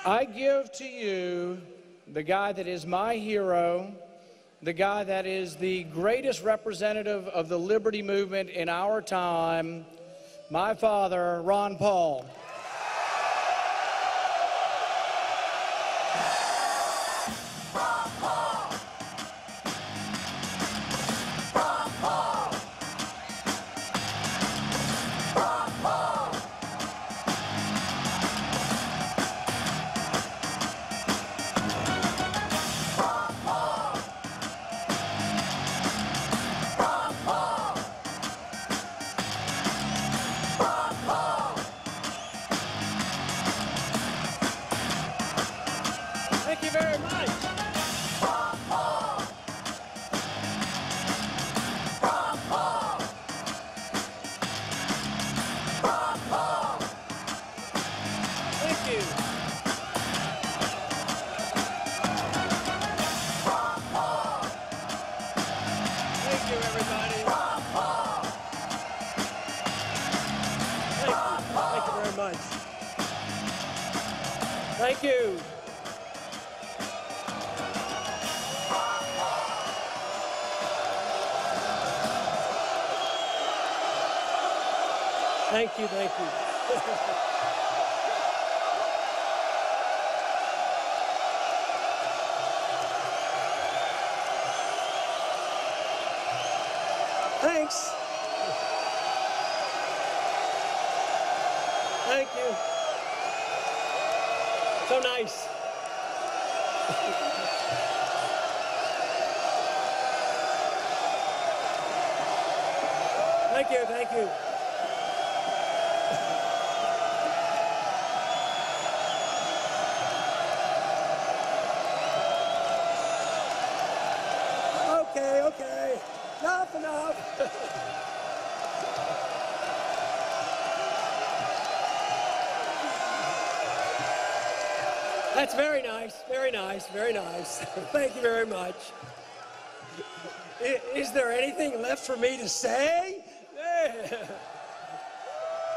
I give to you the guy that is my hero, the guy that is the greatest representative of the liberty movement in our time, my father, Ron Paul. Thank you very much. Thank you. Thank you, everybody. Thank you very much. Thank you. Thank you, thank you. Thanks. Thank you. So nice. Thank you, thank you. Okay, enough. That's very nice, very nice, very nice. Thank you very much. Is there anything left for me to say?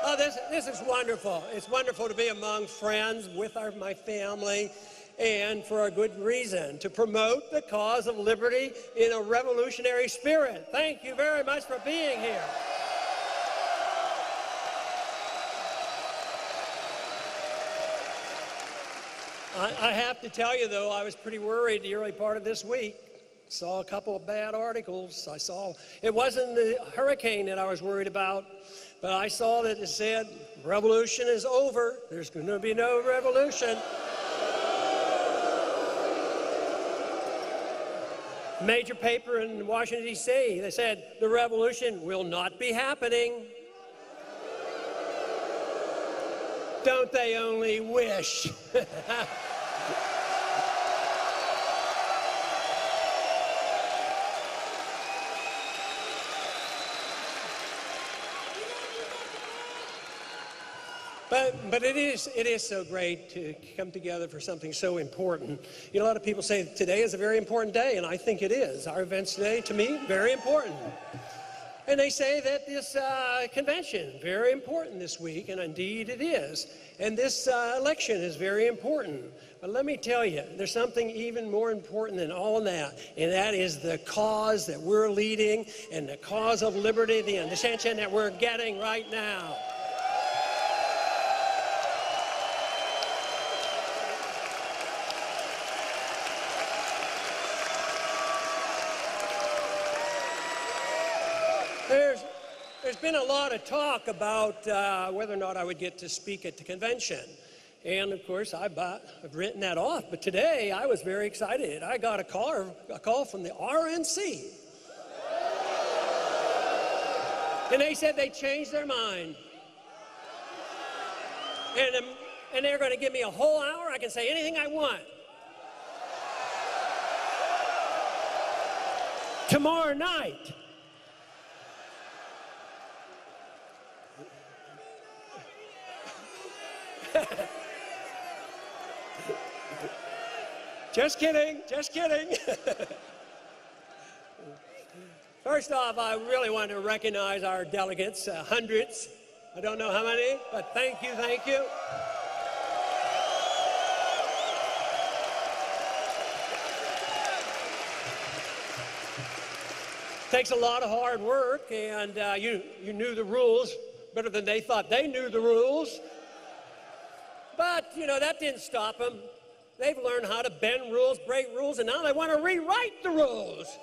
Oh, this is wonderful. It's wonderful to be among friends with my family, and for a good reason, to promote the cause of liberty in a revolutionary spirit. Thank you very much for being here. I have to tell you, though, I was pretty worried the early part of this week. Saw a couple of bad articles. It wasn't the hurricane that I was worried about, but I saw that it said, revolution is over. There's going to be no revolution. Major paper in Washington, D.C., they said, the revolution will not be happening. Don't they only wish? But it is so great to come together for something so important. You know, a lot of people say today is a very important day, and I think it is. Our events today, to me, very important. And they say that this convention, very important this week, and indeed it is. And this election is very important. But let me tell you, there's something even more important than all that, and that is the cause that we're leading and the cause of liberty, the ascension that we're getting right now. There's been a lot of talk about whether or not I would get to speak at the convention. And of course, I've written that off. But today, I was very excited. I got a call from the RNC. And they said they changed their mind. And they're going to give me a whole hour. I can say anything I want. Tomorrow night. Just kidding, just kidding. First off, I really want to recognize our delegates, hundreds. I don't know how many, but thank you, thank you. Takes a lot of hard work, and you knew the rules better than they thought they knew the rules. But, you know, that didn't stop them. They've learned how to bend rules, break rules, and now they want to rewrite the rules.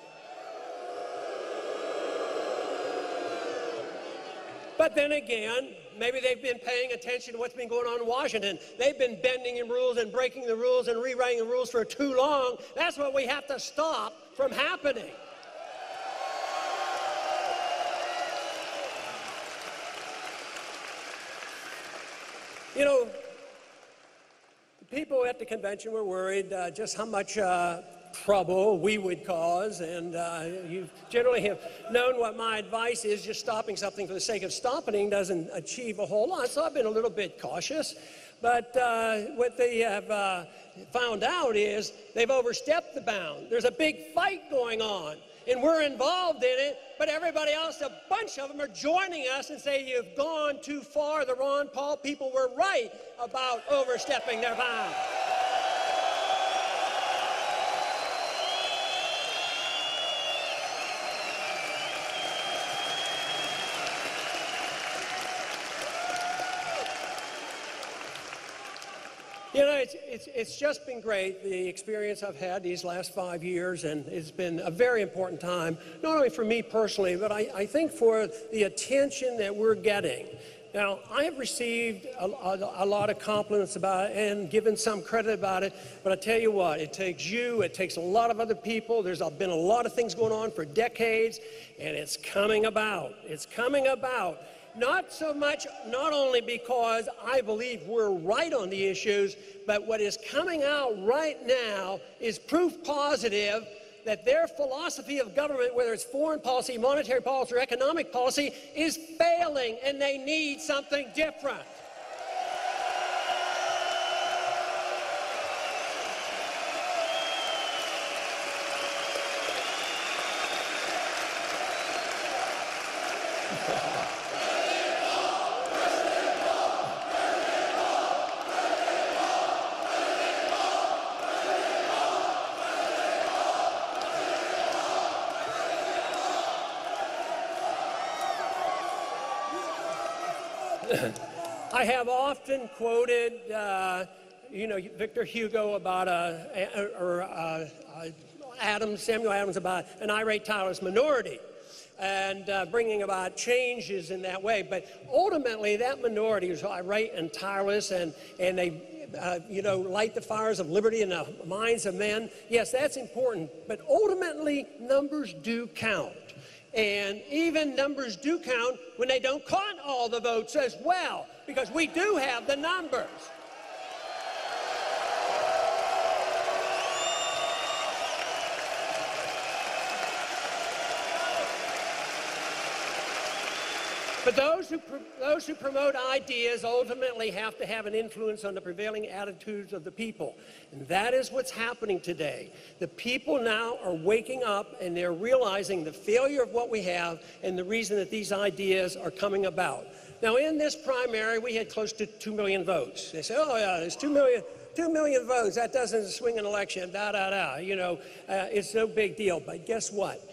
But then again, maybe they've been paying attention to what's been going on in Washington. They've been bending the rules and breaking the rules and rewriting the rules for too long. That's what we have to stop from happening. You know, the people at the convention were worried just how much trouble we would cause, and you generally have known what my advice is. Just stopping something for the sake of stopping doesn't achieve a whole lot, so I've been a little bit cautious. But what they have found out is they've overstepped the bound. There's a big fight going on, and we're involved in it, but everybody else, a bunch of them are joining us and say, you've gone too far. The Ron Paul people were right about overstepping their bounds. You know, it's just been great, the experience I've had these last 5 years, and it's been a very important time, not only for me personally, but I think for the attention that we're getting. Now, I have received a lot of compliments about it and given some credit about it, but I tell you what, it takes you, it takes a lot of other people. There's been a lot of things going on for decades, and it's coming about. It's coming about. Not so much, not only because I believe we're right on the issues, but what is coming out right now is proof positive that their philosophy of government, whether it's foreign policy, monetary policy, or economic policy, is failing, and they need something different. I have often quoted, you know, Victor Hugo about Samuel Adams about an irate, tireless minority, and bringing about changes in that way. But ultimately, that minority is irate and tireless, and they, you know, light the fires of liberty in the minds of men. Yes, that's important, but ultimately, numbers do count. And even numbers do count when they don't count all the votes as well, because we do have the numbers. But those who promote ideas ultimately have to have an influence on the prevailing attitudes of the people. And that is what's happening today. The people now are waking up, and they're realizing the failure of what we have and the reason that these ideas are coming about. Now, in this primary, we had close to 2 million votes. They say, oh, yeah, there's 2 million votes. That doesn't swing an election, da-da-da. You know, it's no big deal. But guess what?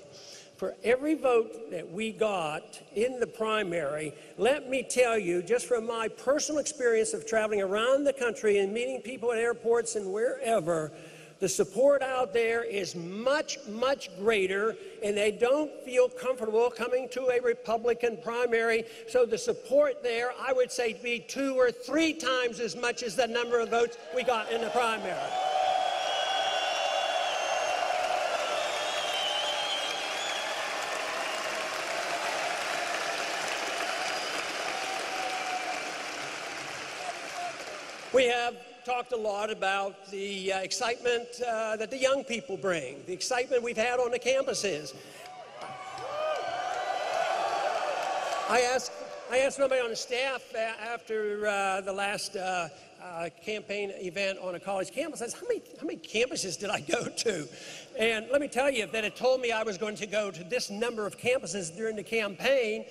For every vote that we got in the primary, let me tell you, just from my personal experience of traveling around the country and meeting people at airports and wherever, the support out there is much, much greater, and they don't feel comfortable coming to a Republican primary. So the support there, I would say, to be 2 or 3 times as much as the number of votes we got in the primary. We have talked a lot about the excitement that the young people bring, the excitement we've had on the campuses. I asked somebody on the staff after the last campaign event on a college campus, I said, how many campuses did I go to? And let me tell you, if they had told me I was going to go to this number of campuses during the campaign,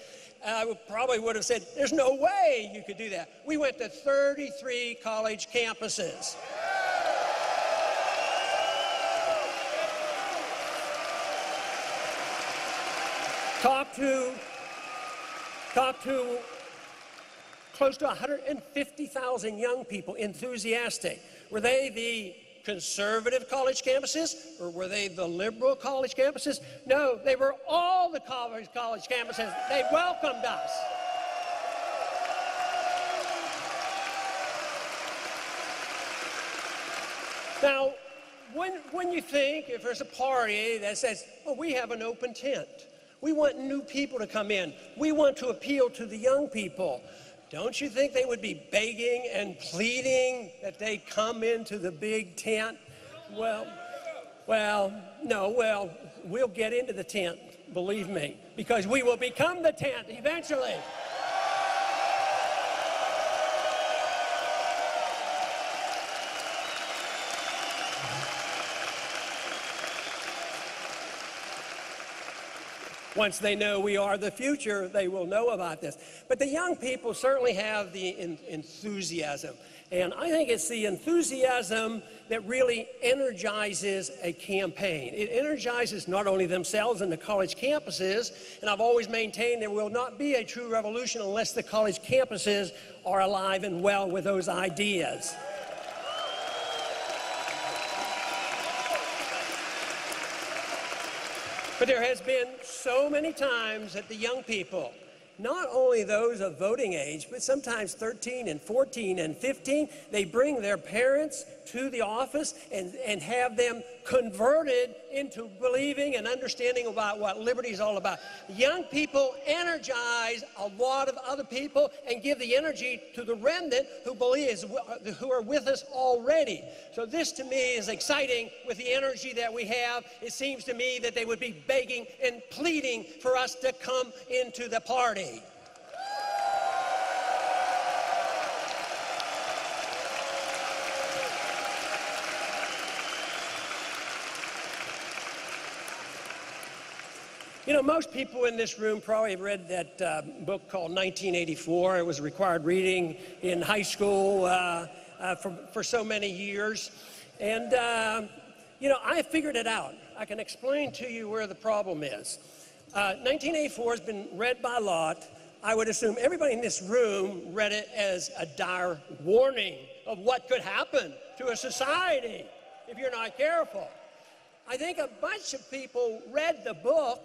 I probably would have said, there's no way you could do that. We went to 33 college campuses. talked to close to 150,000 young people, enthusiastic. Were they the conservative college campuses, or were they the liberal college campuses? No, they were all the college campuses. They welcomed us. Now, when you think, if there's a party that says, oh, we have an open tent, we want new people to come in, we want to appeal to the young people, don't you think they would be begging and pleading that they come into the big tent? Well, we'll get into the tent, believe me, because we will become the tent eventually. Once they know we are the future, they will know about this. But the young people certainly have the enthusiasm. And I think it's the enthusiasm that really energizes a campaign. It energizes not only themselves and the college campuses, and I've always maintained there will not be a true revolution unless the college campuses are alive and well with those ideas. But there has been so many times that the young people, not only those of voting age, but sometimes 13 and 14 and 15, they bring their parents to the office and have them converted into believing and understanding about what liberty is all about. Young people energize a lot of other people and give the energy to the remnant who are with us already. So this to me is exciting with the energy that we have. It seems to me that they would be begging and pleading for us to come into the party. You know, most people in this room probably have read that book called 1984. It was required reading in high school for so many years. And, you know, I figured it out. I can explain to you where the problem is. 1984 has been read by a lot. I would assume everybody in this room read it as a dire warning of what could happen to a society if you're not careful. I think a bunch of people read the book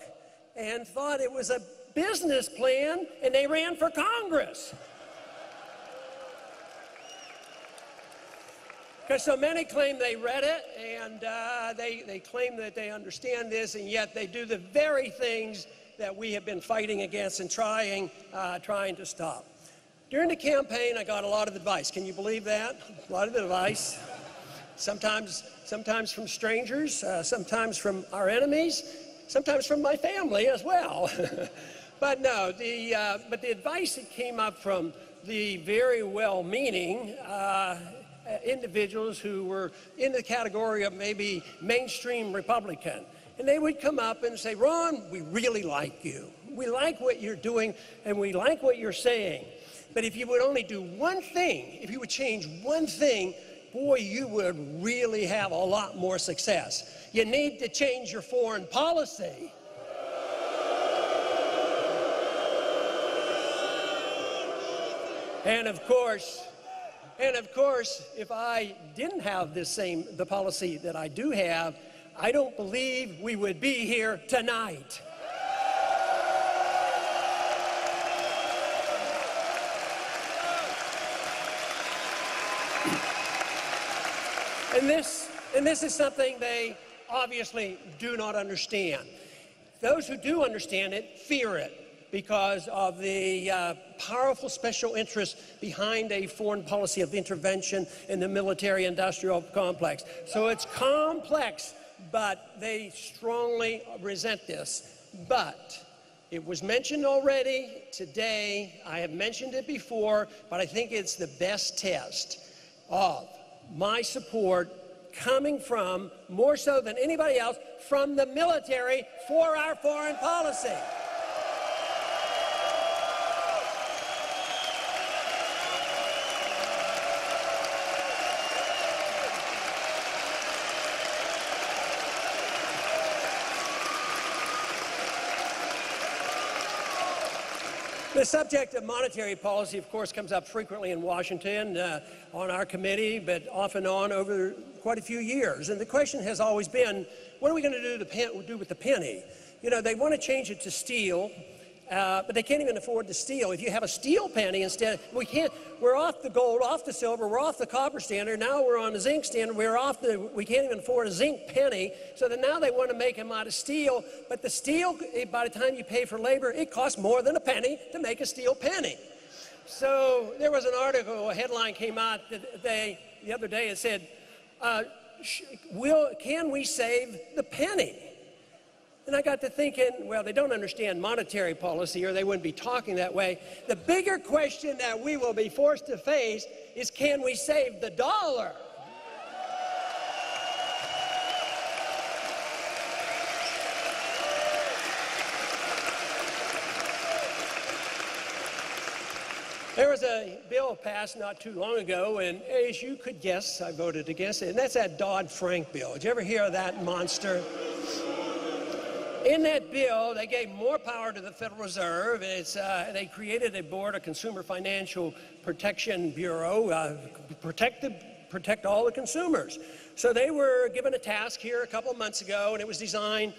and thought it was a business plan, and they ran for Congress. Because so many claim they read it, and they claim that they understand this, and yet they do the very things that we have been fighting against and trying to stop. During the campaign, I got a lot of advice. Can you believe that? A lot of advice. Sometimes from strangers, sometimes from our enemies, sometimes from my family as well. But no, but the advice that came up from the very well-meaning individuals who were in the category of maybe mainstream Republican. And they would come up and say, Ron, we really like you. We like what you're doing, and we like what you're saying. But if you would only do one thing, if you would change one thing, boy, you would really have a lot more success. You need to change your foreign policy. And of course, if I didn't have the policy that I do have, I don't believe we would be here tonight. And this is something they obviously do not understand. Those who do understand it fear it because of the powerful special interests behind a foreign policy of intervention in the military-industrial complex. So it's complex, but they strongly resent this. But it was mentioned already today. I have mentioned it before, but I think it's the best test of my support coming from, more so than anybody else, from the military for our foreign policy. The subject of monetary policy, of course, comes up frequently in Washington on our committee, but off and on over quite a few years. And the question has always been, what are we going to do with the penny? You know, they want to change it to steel, but they can't even afford the steel. If you have a steel penny instead, we're off the gold, off the silver, we're off the copper standard, now we're on the zinc standard, we can't even afford a zinc penny, so that now they want to make them out of steel, but the steel, by the time you pay for labor, it costs more than a penny to make a steel penny. So there was an article, a headline came out the other day, it said, can we save the penny? And I got to thinking, well, they don't understand monetary policy or they wouldn't be talking that way. The bigger question that we will be forced to face is, can we save the dollar? There was a bill passed not too long ago, and as you could guess, I voted against it, and that's that Dodd-Frank bill. Did you ever hear of that monster? In that bill, they gave more power to the Federal Reserve. They created a board, a Consumer Financial Protection Bureau, protect all the consumers. So they were given a task here a couple of months ago, and it was designed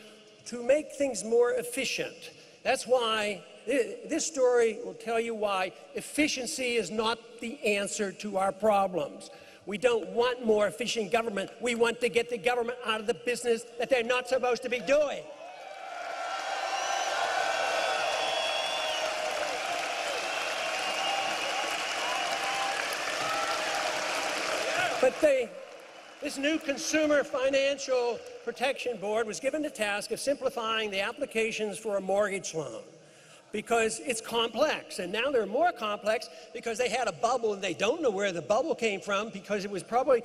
to make things more efficient. That's why this story will tell you why efficiency is not the answer to our problems. We don't want more efficient government. We want to get the government out of the business that they're not supposed to be doing. But this new Consumer Financial Protection Board was given the task of simplifying the applications for a mortgage loan because it's complex. And now they're more complex because they had a bubble and they don't know where the bubble came from because it was probably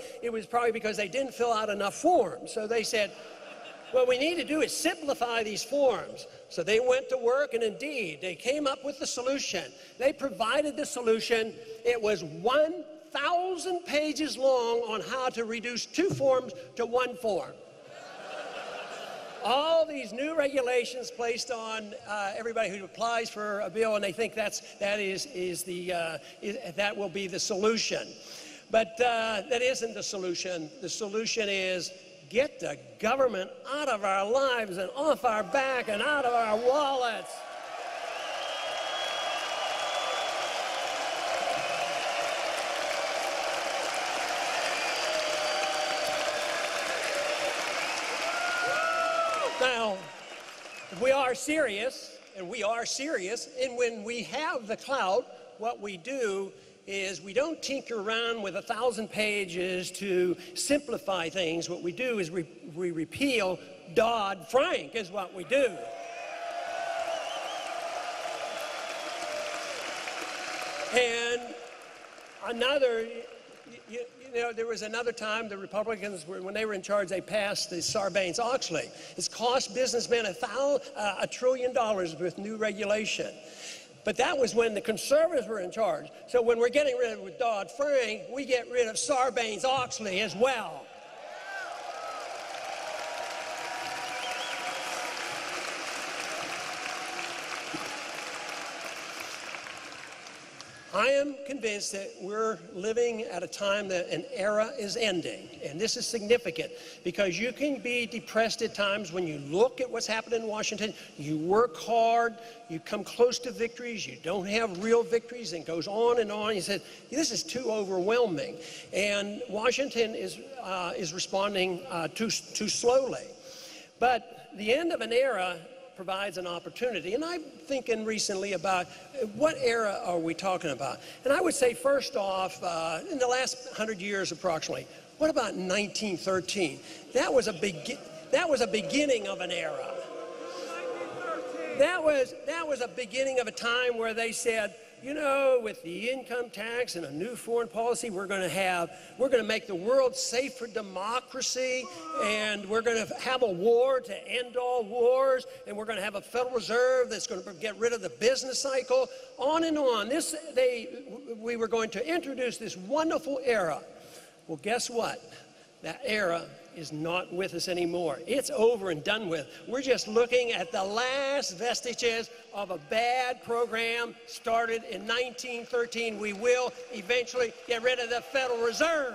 because they didn't fill out enough forms. So they said, what we need to do is simplify these forms. So they went to work, and indeed, they came up with the solution. They provided the solution. It was 1,000 pages long on how to reduce 2 forms to 1 form. All these new regulations placed on everybody who applies for a bill, and they think that will be the solution. But that isn't the solution. The solution is get the government out of our lives and off our back and out of our wallets. Now, if we are serious, and when we have the clout, what we do is we don't tinker around with 1,000 pages to simplify things. What we do is we repeal Dodd-Frank is what we do. And another, there was another time the Republicans, when they were in charge, they passed the Sarbanes-Oxley. It's cost businessmen $1 trillion with new regulation. But that was when the conservatives were in charge. So when we're getting rid of Dodd-Frank, we get rid of Sarbanes-Oxley as well. I am convinced that we're living at a time that an era is ending, and this is significant because you can be depressed at times when you look at what's happened in Washington. You work hard, you come close to victories, you don't have real victories, and it goes on and on. You said, this is too overwhelming, and Washington is responding too slowly. But the end of an era provides an opportunity. And I'm thinking recently about what era are we talking about? And I would say first off, in the last 100 years approximately, what about 1913? That was a beginning of an era. That was a beginning of a time where they said, with the income tax and a new foreign policy, we're going to make the world safe for democracy, and we're going to have a war to end all wars, and we're going to have a Federal Reserve that's going to get rid of the business cycle, on and on. We were going to introduce this wonderful era. Well, guess what? That era is not with us anymore. It's over and done with. We're just looking at the last vestiges of a bad program started in 1913. We will eventually get rid of the Federal Reserve.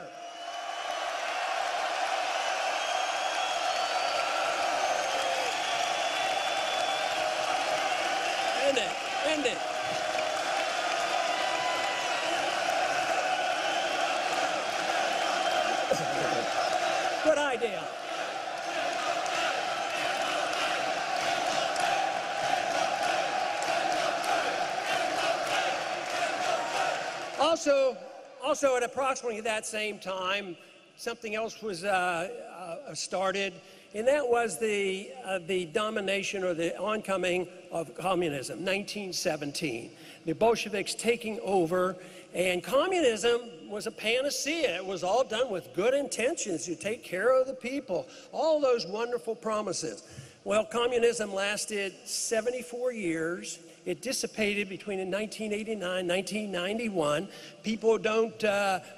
End it. End it. Good idea. Also at approximately that same time, something else was started, and that was the domination or the oncoming of communism, 1917. The Bolsheviks taking over, and communism was a panacea. It was all done with good intentions. You take care of the people, all those wonderful promises. Well, communism lasted 74 years. It dissipated between 1989 and 1991. People don't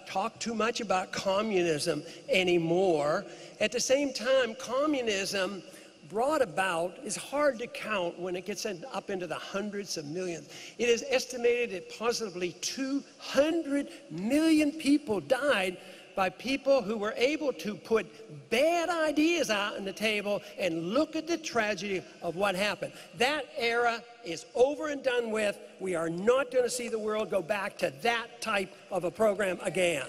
talk too much about communism anymore. At the same time, communism brought about is hard to count when it gets up into the hundreds of millions. It is estimated that possibly 200 million people died by people who were able to put bad ideas out on the table and look at the tragedy of what happened. That era is over and done with. We are not going to see the world go back to that type of a program again.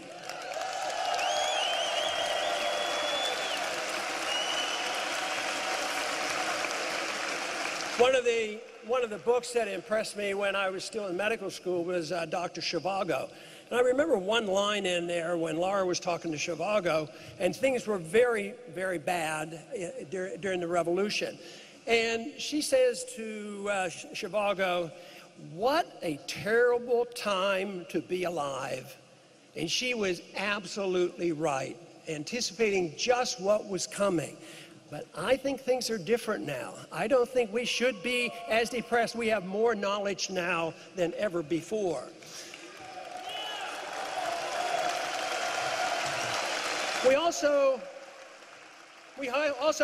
One of the books that impressed me when I was still in medical school was Dr. Zhivago. And I remember one line in there when Laura was talking to Zhivago, and things were very, very bad during the revolution. And she says to Zhivago, "What a terrible time to be alive." And she was absolutely right, anticipating just what was coming. But I think things are different now. I don't think we should be as depressed. We have more knowledge now than ever before. We also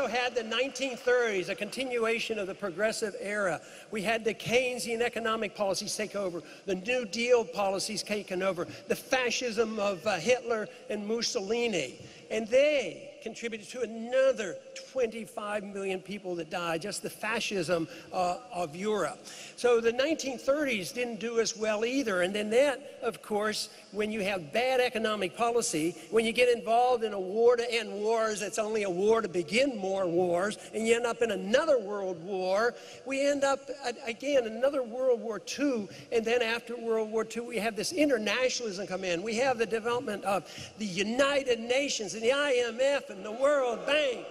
had the 1930s, a continuation of the progressive era. We had the Keynesian economic policies take over, the New Deal policies taken over, the fascism of Hitler and Mussolini. And they contributed to another 25 million people that died, just the fascism of Europe. So the 1930s didn't do us well either. And then that, of course, when you have bad economic policy, when you get involved in a war to end wars, it's only a war to begin more wars, and you end up in another world war, we end up, again, another World War II, and then after World War II, we have this internationalism come in. We have the development of the United Nations and the IMF and the World Bank.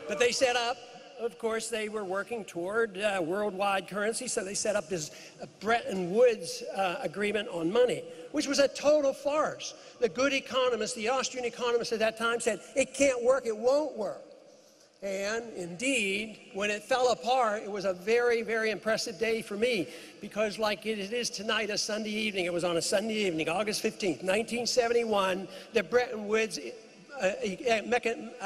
But they set up, of course, they were working toward worldwide currency, so they set up this Bretton Woods agreement on money, which was a total farce. The good economists, the Austrian economists at that time said, it can't work, it won't work. And indeed, when it fell apart, it was a very, very impressive day for me, because like it is tonight, a Sunday evening, it was on a Sunday evening, August 15th, 1971, the Bretton Woods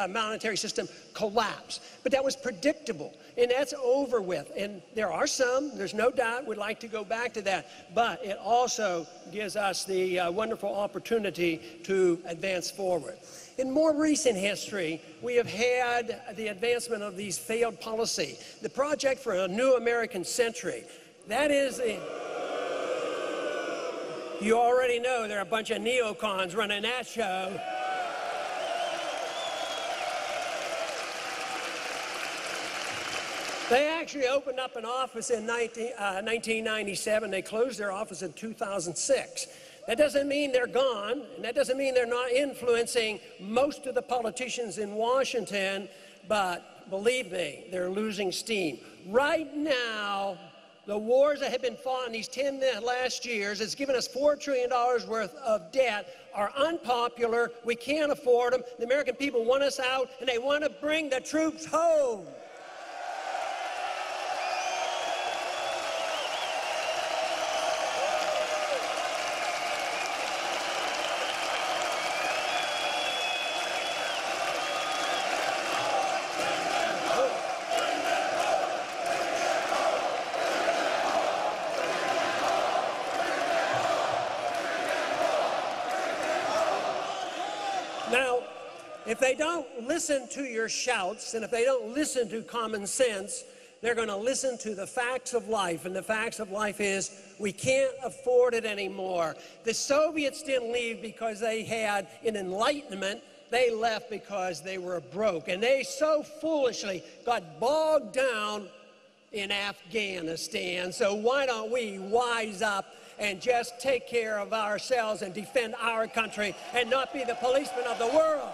monetary system collapsed. But that was predictable, and that's over with. And there are some, there's no doubt, would like to go back to that. But it also gives us the wonderful opportunity to advance forward. In more recent history, we have had the advancement of these failed policy. The Project for a New American Century. That is you already know there are a bunch of neocons running that show. They actually opened up an office in 1997. They closed their office in 2006. That doesn't mean they're gone, and that doesn't mean they're not influencing most of the politicians in Washington, but believe me, they're losing steam. Right now, the wars that have been fought in these 10 last years has given us $4 trillion worth of debt, are unpopular, we can't afford them, the American people want us out, and they want to bring the troops home. If they don't listen to your shouts, and if they don't listen to common sense, they're going to listen to the facts of life, and the facts of life is we can't afford it anymore. The Soviets didn't leave because they had an enlightenment. They left because they were broke, and they so foolishly got bogged down in Afghanistan. So why don't we wise up and just take care of ourselves and defend our country and not be the policemen of the world?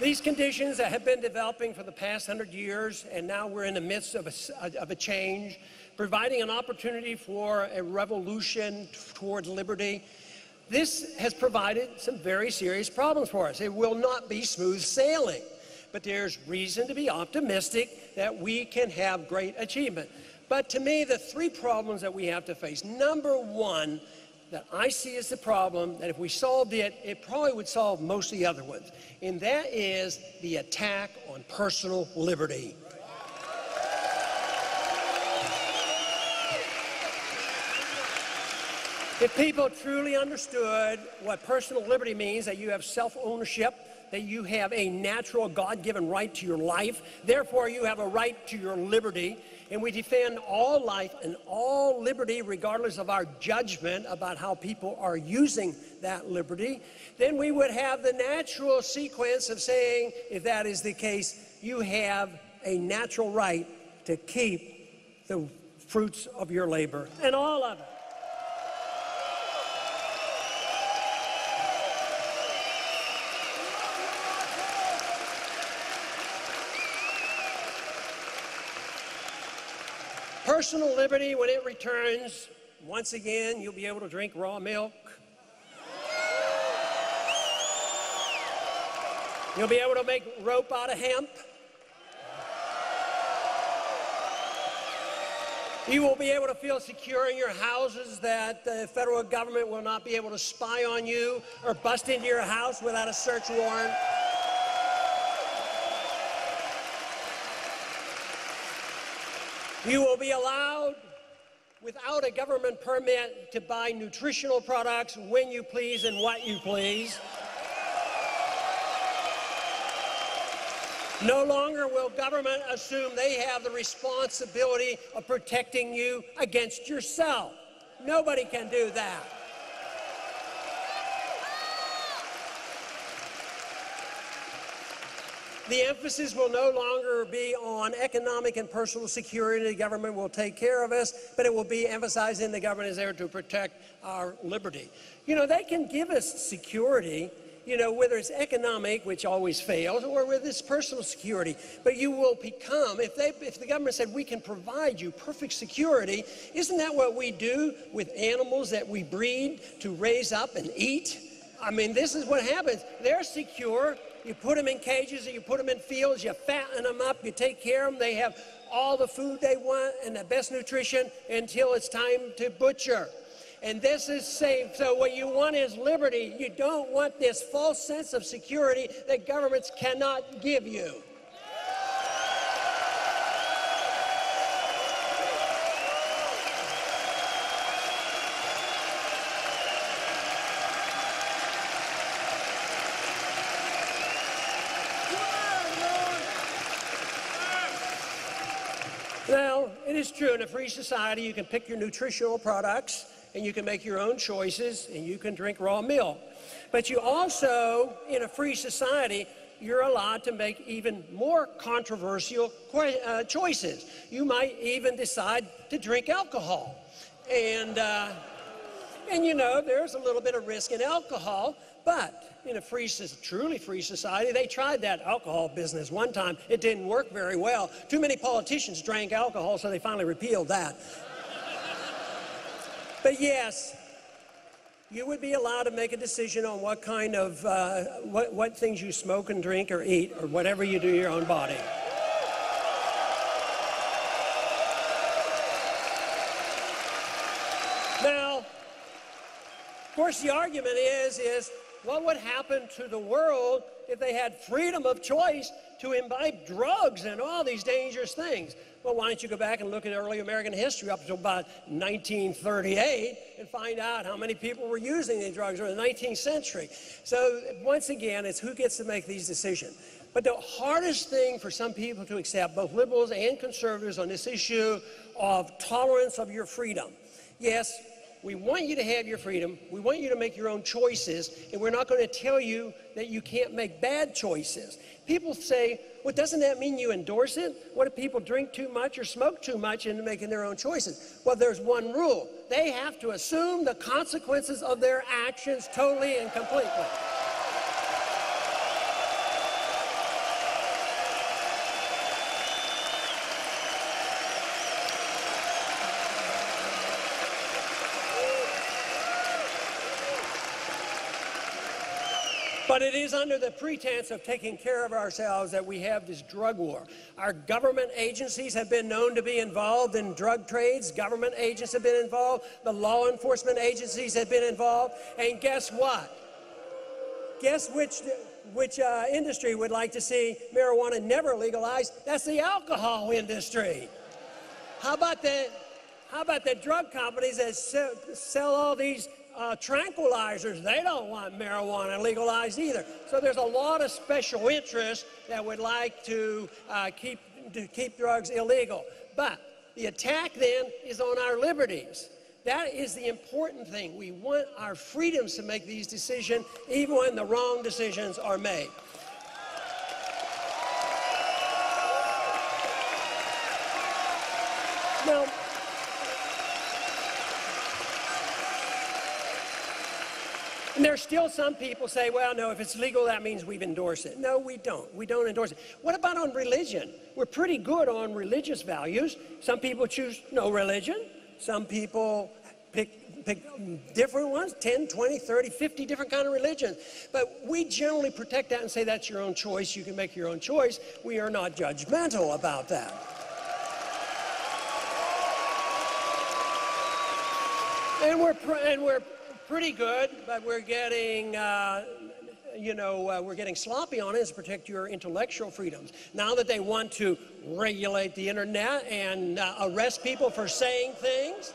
These conditions that have been developing for the past 100 years, and now we're in the midst of a change, providing an opportunity for a revolution towards liberty. This has provided some very serious problems for us. It will not be smooth sailing, but there's reason to be optimistic that we can have great achievement. But to me, the three problems that we have to face, number one, that I see as the problem, that if we solved it, it probably would solve most of the other ones. And that is the attack on personal liberty. If people truly understood what personal liberty means, that you have self-ownership, that you have a natural God-given right to your life, therefore you have a right to your liberty, and we defend all life and all liberty regardless of our judgment about how people are using that liberty, then we would have the natural sequence of saying, if that is the case, you have a natural right to keep the fruits of your labor, and all of it. Personal liberty, when it returns, once again, you'll be able to drink raw milk. You'll be able to make rope out of hemp. You will be able to feel secure in your houses, that the federal government will not be able to spy on you or bust into your house without a search warrant. You will be allowed, without a government permit, to buy nutritional products when you please and what you please. No longer will government assume they have the responsibility of protecting you against yourself. Nobody can do that. The emphasis will no longer be on economic and personal security. The government will take care of us, but it will be emphasizing the government is there to protect our liberty. You know, they can give us security, you know, whether it's economic, which always fails, or whether it's personal security. But you will become, if the government said we can provide you perfect security, isn't that what we do with animals that we breed to raise up and eat? I mean, this is what happens. They're secure. You put them in cages, or you put them in fields, you fatten them up, you take care of them. They have all the food they want and the best nutrition until it's time to butcher. And this is safe. So what you want is liberty. You don't want this false sense of security that governments cannot give you. Well, it is true, in a free society, you can pick your nutritional products, and you can make your own choices, and you can drink raw milk. But you also, in a free society, you're allowed to make even more controversial choices. You might even decide to drink alcohol. And you know, there's a little bit of risk in alcohol, but in a truly free society, they tried that alcohol business one time. It didn't work very well. Too many politicians drank alcohol, so they finally repealed that. But yes, you would be allowed to make a decision on what kind of, what things you smoke and drink or eat, or whatever you do to your own body. Now, course, the argument is what would happen to the world if they had freedom of choice to imbibe drugs and all these dangerous things? Well, why don't you go back and look at early American history up to about 1938 and find out how many people were using these drugs in the 19th century. So once again, it's who gets to make these decisions. But the hardest thing for some people to accept, both liberals and conservatives, on this issue of tolerance of your freedom. Yes, we want you to have your freedom. We want you to make your own choices, and we're not going to tell you that you can't make bad choices. People say, well, doesn't that mean you endorse it? What if people drink too much or smoke too much into making their own choices? Well, there's one rule. They have to assume the consequences of their actions totally and completely. But it is under the pretense of taking care of ourselves that we have this drug war. Our government agencies have been known to be involved in drug trades. Government agents have been involved. The law enforcement agencies have been involved. And guess what? Guess which industry would like to see marijuana never legalized? That's the alcohol industry. How about the drug companies that sell all these tranquilizers? They don't want marijuana legalized either. So there's a lot of special interests that would like to keep drugs illegal. But the attack then is on our liberties. That is the important thing. We want our freedoms to make these decisions even when the wrong decisions are made. Now, and there's still some people say, well, no, if it's legal, that means we've endorsed it. No, we don't. We don't endorse it. What about on religion? We're pretty good on religious values. Some people choose no religion. Some people pick different ones, 10, 20, 30, 50 different kind of religions. But we generally protect that and say that's your own choice. You can make your own choice. We are not judgmental about that. And we're pretty good, but we're getting, we're getting sloppy on it to protect your intellectual freedoms. Now that they want to regulate the internet and arrest people for saying things,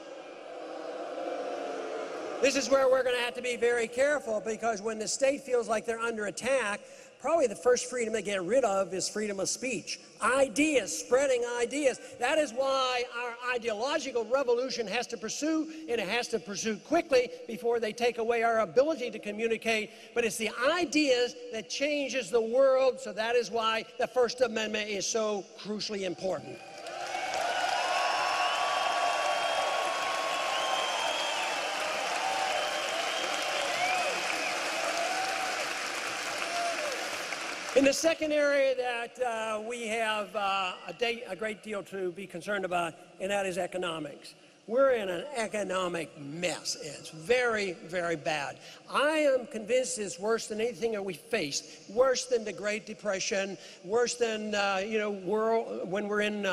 this is where we're going to have to be very careful, because when the state feels like they're under attack, probably the first freedom they get rid of is freedom of speech. Ideas, spreading ideas. That is why our ideological revolution has to pursue, and it has to pursue quickly before they take away our ability to communicate. But it's the ideas that changes the world, so that is why the First Amendment is so crucially important. In the second area that we have a great deal to be concerned about, and that is economics. We're in an economic mess. It's very, very bad. I am convinced it's worse than anything that we faced, worse than the Great Depression, worse than when we're in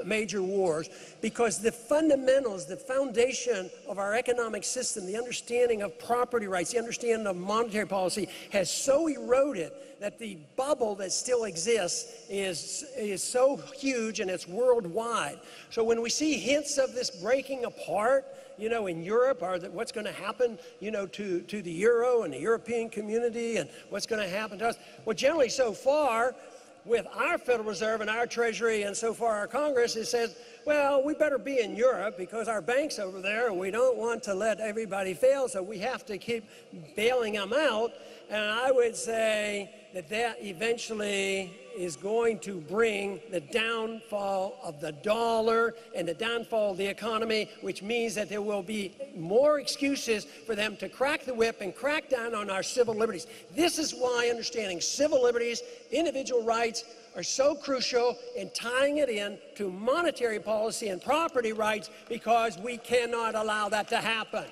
major wars, because the fundamentals, the foundation of our economic system, the understanding of property rights, the understanding of monetary policy has so eroded that the bubble that still exists is so huge, and it's worldwide. So when we see hints of this breaking apart, in Europe, or what's going to happen, to the euro and the European community, and what's going to happen to us. Well, generally so far, with our Federal Reserve and our Treasury, and so far our Congress, it says, well, we better be in Europe because our bank's over there, and we don't want to let everybody fail, so we have to keep bailing them out. And I would say that eventually is going to bring the downfall of the dollar and the downfall of the economy, which means that there will be more excuses for them to crack the whip and crack down on our civil liberties. This is why understanding civil liberties, individual rights, are so crucial in tying it in to monetary policy and property rights, because we cannot allow that to happen.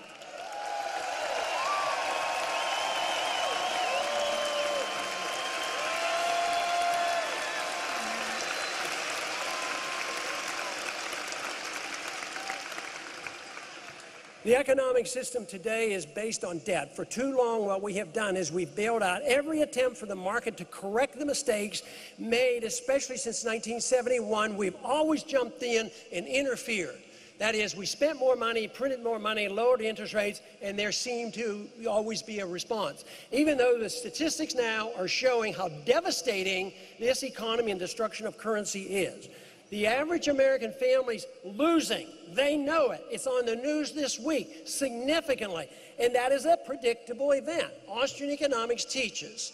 The economic system today is based on debt. For too long, what we have done is we've bailed out every attempt for the market to correct the mistakes made, especially since 1971. We've always jumped in and interfered. That is, we spent more money, printed more money, lowered interest rates, and there seemed to always be a response. Even though the statistics now are showing how devastating this economy and destruction of currency is. The average American family's losing. They know it. It's on the news this week, significantly. And that is a predictable event. Austrian economics teaches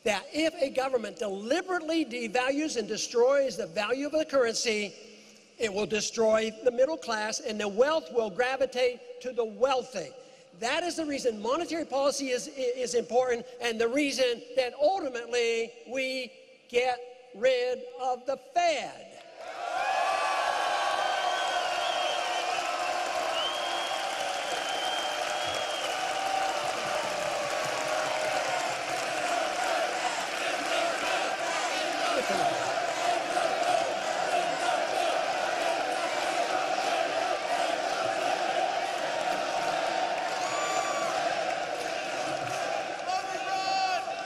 that if a government deliberately devalues and destroys the value of a currency, it will destroy the middle class and the wealth will gravitate to the wealthy. That is the reason monetary policy is important, and the reason that ultimately we get rid of the Fed.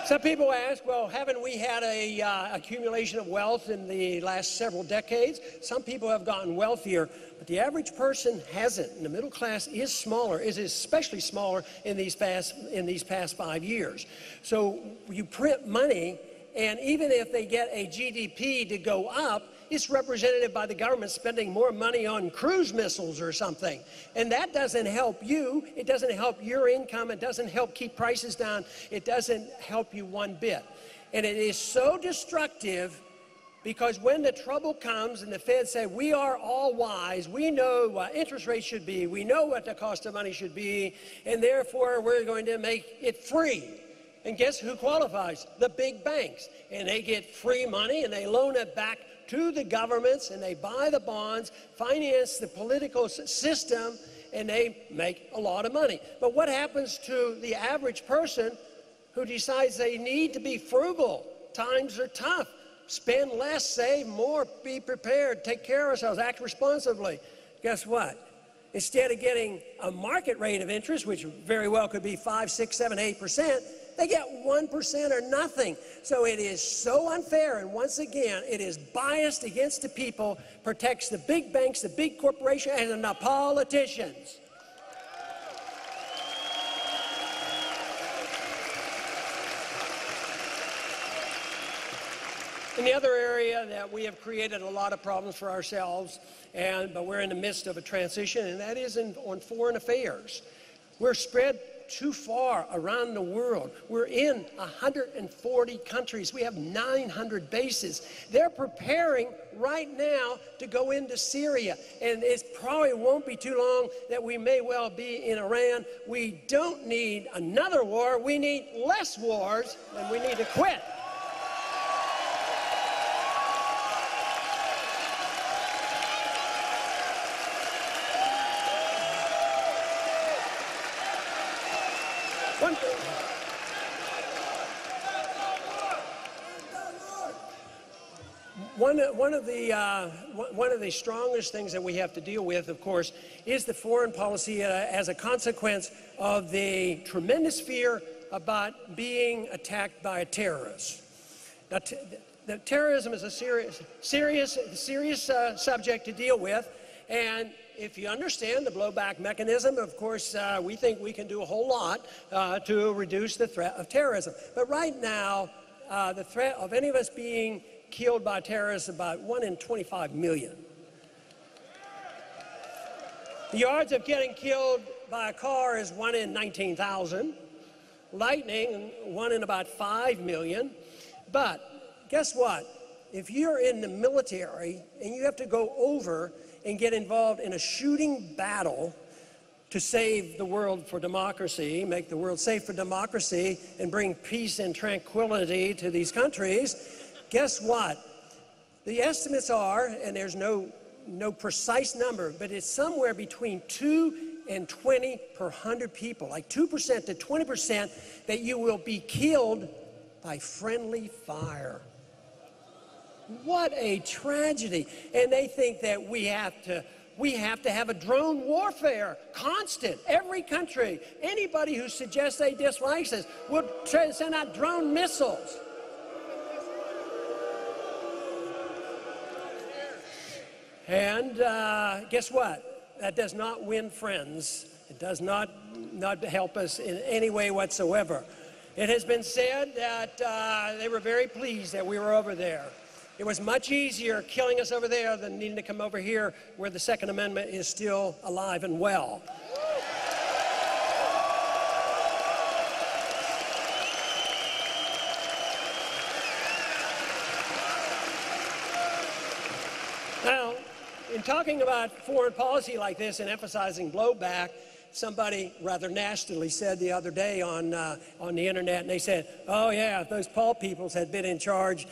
Some people ask, well, haven't we had a accumulation of wealth in the last several decades? Some people have gotten wealthier, but the average person hasn't. And the middle class is smaller, is especially smaller in these past 5 years. So you print money, and even if they get a GDP to go up, it's represented by the government spending more money on cruise missiles or something. And that doesn't help you. It doesn't help your income. It doesn't help keep prices down. It doesn't help you one bit. And it is so destructive because when the trouble comes and the Fed say, we are all wise, we know what interest rates should be, we know what the cost of money should be, and therefore we're going to make it free. And guess who qualifies? The big banks. And they get free money and they loan it back to the governments, and they buy the bonds, finance the political system, and they make a lot of money. But what happens to the average person who decides they need to be frugal? Times are tough. Spend less, save more, be prepared, take care of ourselves, act responsibly. Guess what? Instead of getting a market rate of interest, which very well could be 5, 6, 7, 8%, they get 1% or nothing. So it is so unfair, and once again, it is biased against the people, protects the big banks, the big corporations, and the politicians. And the other area that we have created a lot of problems for ourselves, but we're in the midst of a transition, and that is on foreign affairs. We're spread too far around the world. We're in 140 countries. We have 900 bases. They're preparing right now to go into Syria, and it probably won't be too long that we may well be in Iran. We don't need another war. We need less wars, and we need to quit. One of the strongest things that we have to deal with, of course, is the foreign policy as a consequence of the tremendous fear about being attacked by a terrorist. Now, terrorism is a serious subject to deal with, and if you understand the blowback mechanism, of course, we think we can do a whole lot to reduce the threat of terrorism. But right now, the threat of any of us being killed by terrorists about 1 in 25 million. The odds of getting killed by a car is 1 in 19,000. Lightning, 1 in about 5 million. But guess what? If you're in the military and you have to go over and get involved in a shooting battle to save the world for democracy, make the world safe for democracy, and bring peace and tranquility to these countries, guess what? The estimates are, and there's no precise number, but it's somewhere between 2 and 20 per 100 people, like 2% to 20%, that you will be killed by friendly fire. What a tragedy. And they think that we have to we have to have a drone warfare, constant. Every country, anybody who suggests they dislike us will try to send out drone missiles. And guess what? That does not win friends. It does not help us in any way whatsoever. It has been said that they were very pleased that we were over there. It was much easier killing us over there than needing to come over here where the Second Amendment is still alive and well. Now, in talking about foreign policy like this and emphasizing blowback, somebody rather nastily said the other day on the internet, and they said, oh yeah, if those Paul peoples had been in charge,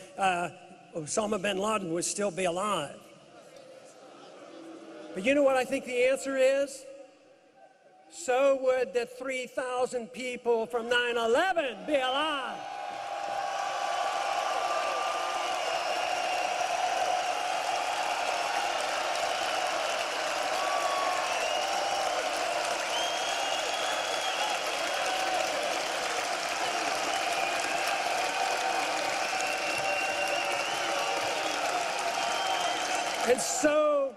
Osama bin Laden would still be alive. But you know what I think the answer is? So would the 3,000 people from 9/11 be alive. And so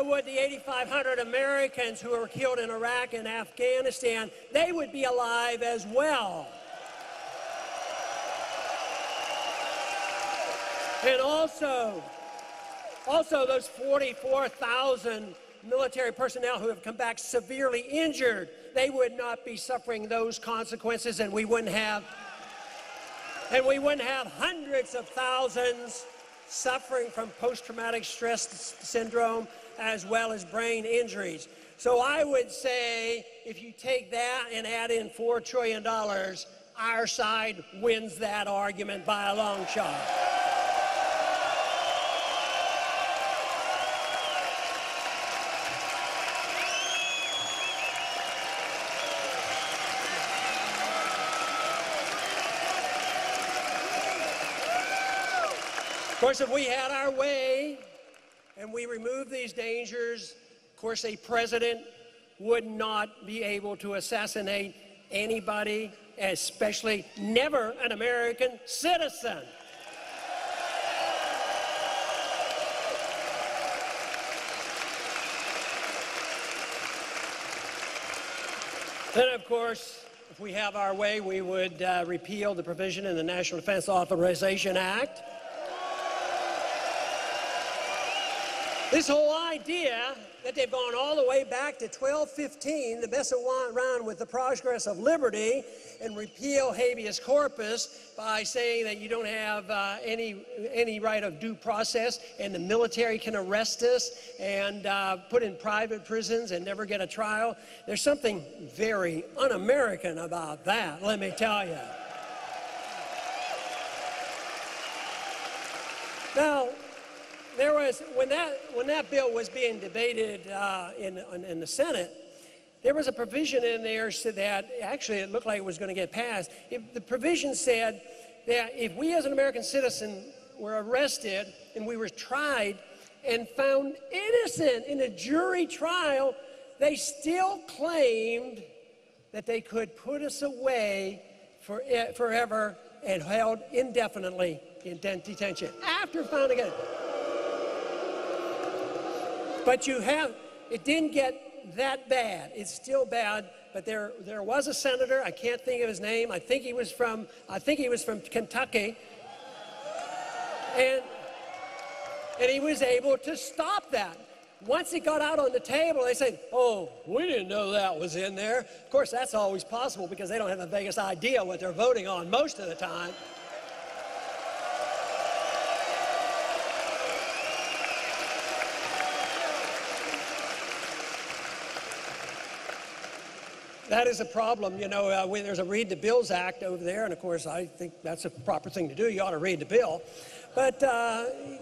would the 8,500 Americans who were killed in Iraq and Afghanistan. They would be alive as well. And also those 44,000 military personnel who have come back severely injured, they would not be suffering those consequences, and we wouldn't have hundreds of thousands suffering from post-traumatic stress syndrome as well as brain injuries. So I would say if you take that and add in $4 trillion, our side wins that argument by a long shot. Of course, if we had our way and we removed these dangers, of course, a president would not be able to assassinate anybody, especially never an American citizen. Then, of course, if we have our way, we would repeal the provision in the National Defense Authorization Act. This whole idea that they've gone all the way back to 1215, the mess around with the progress of liberty and repeal habeas corpus by saying that you don't have any right of due process and the military can arrest us and put in private prisons and never get a trial. There's something very un-American about that, let me tell you. Now, there was, when that bill was being debated in the Senate, there was a provision in there so that actually it looked like it was going to get passed. The provision said that if we as an American citizen were arrested and we were tried and found innocent in a jury trial, they still claimed that they could put us away forever and held indefinitely in detention after finding it. But it didn't get that bad. It's still bad, but there was a senator, I can't think of his name, I think he was from Kentucky, and he was able to stop that. Once it got out on the table, they said, oh, we didn't know that was in there. Of course, that's always possible because they don't have the vaguest idea what they're voting on most of the time. That is a problem, you know, when there's a Read the Bills Act over there, and of course I think that's a proper thing to do. You ought to read the bill. But,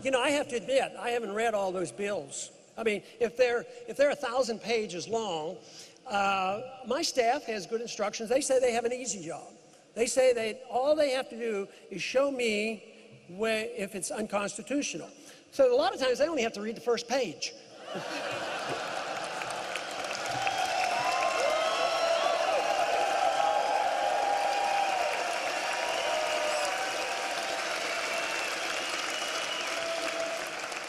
you know, I have to admit, I haven't read all those bills. I mean, if they're 1,000 pages long, my staff has good instructions. They say they have an easy job. They say all they have to do is show me if it's unconstitutional. So a lot of times they only have to read the first page.